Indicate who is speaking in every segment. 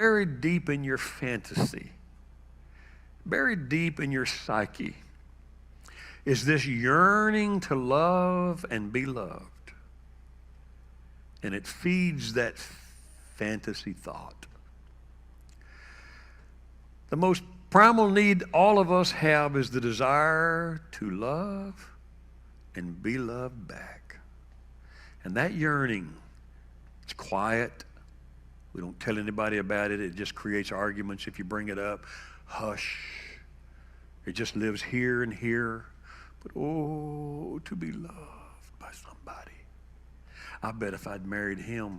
Speaker 1: buried deep in your fantasy, buried deep in your psyche, is this yearning to love and be loved. And it feeds that fantasy thought. The most primal need all of us have is the desire to love and be loved back. And that yearning, it's quiet. We don't tell anybody about it. It just creates arguments if you bring it up. Hush. It just lives here and here. But oh, to be loved by somebody. I bet if I'd married him,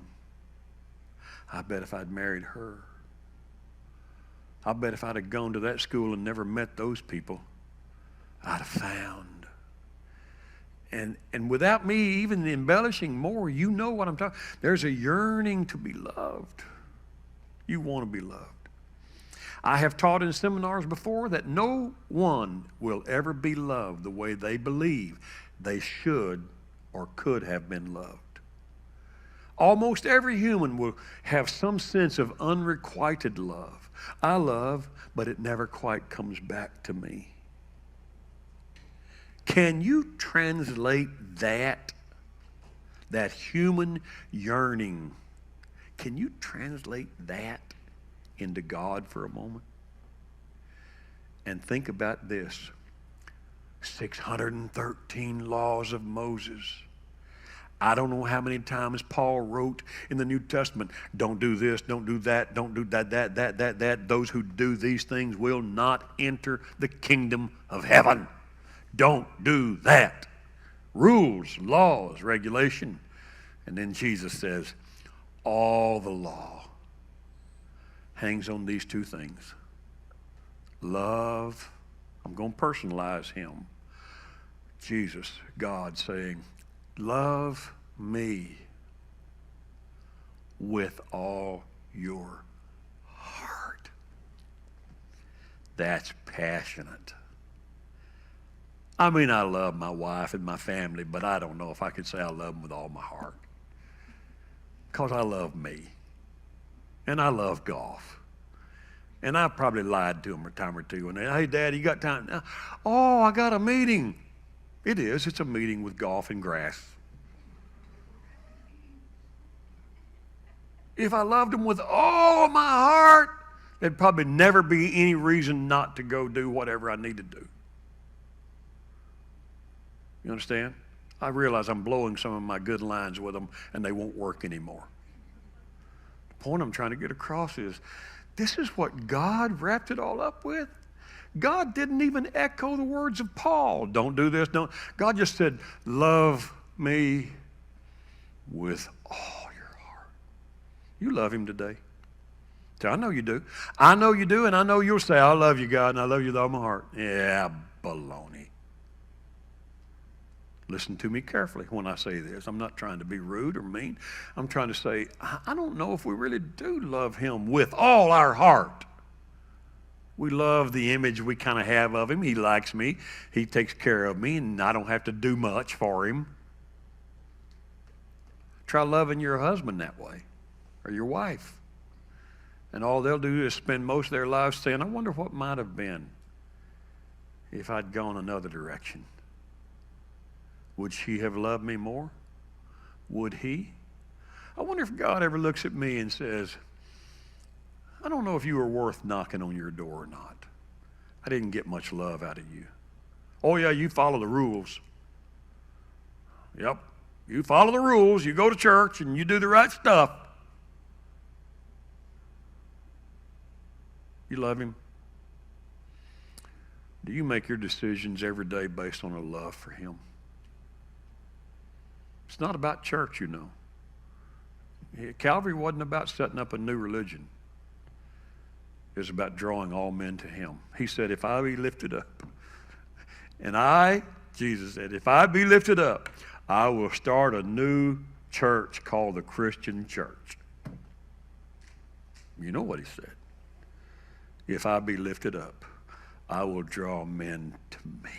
Speaker 1: I bet if I'd married her, I bet if I'd have gone to that school and never met those people, I'd have found. And without me even embellishing more, you know what I'm talking. There's a yearning to be loved. You want to be loved. I have taught in seminars before that no one will ever be loved the way they believe they should or could have been loved. Almost every human will have some sense of unrequited love. I love, but it never quite comes back to me. Can you translate that human yearning, can you translate that into God for a moment? And think about this. 613 laws of Moses. I don't know how many times Paul wrote in the New Testament, don't do this, don't do that, don't do that. Those who do these things will not enter the kingdom of heaven. Don't do that. Rules, laws, regulation. And then Jesus says, all the law hangs on these two things. Love, I'm going to personalize him. Jesus, God saying, love me with all your heart. That's passionate. I mean, I love my wife and my family, but I don't know if I could say I love them with all my heart. Because I love me. And I love golf. And I probably lied to them a time or two. And hey, Dad, you got time? Oh, I got a meeting. It is. It's a meeting with golf and grass. If I loved them with all my heart, there'd probably never be any reason not to go do whatever I need to do. You understand? I realize I'm blowing some of my good lines with them and they won't work anymore. The point I'm trying to get across is this is what God wrapped it all up with. God didn't even echo the words of Paul. Don't do this, don't. God just said, love me with all your heart. You love him today. So I know you do. I know you do, and I know you'll say, I love you, God, and I love you with all my heart. Yeah, baloney. Listen to me carefully when I say this. I'm not trying to be rude or mean. I'm trying to say, I don't know if we really do love him with all our heart. We love the image we kind of have of him. He likes me. He takes care of me, and I don't have to do much for him. Try loving your husband that way, or your wife. And all they'll do is spend most of their lives saying, I wonder what might have been if I'd gone another direction. Would she have loved me more? Would he? I wonder if God ever looks at me and says, I don't know if you were worth knocking on your door or not. I didn't get much love out of you. Oh yeah, you follow the rules. Yep, you follow the rules, you go to church and you do the right stuff. You love him? Do you make your decisions every day based on a love for him? It's not about church, you know. Calvary wasn't about setting up a new religion. It was about drawing all men to him. He said, if I be lifted up, and Jesus said, if I be lifted up, I will start a new church called the Christian Church. You know what he said. If I be lifted up, I will draw men to me.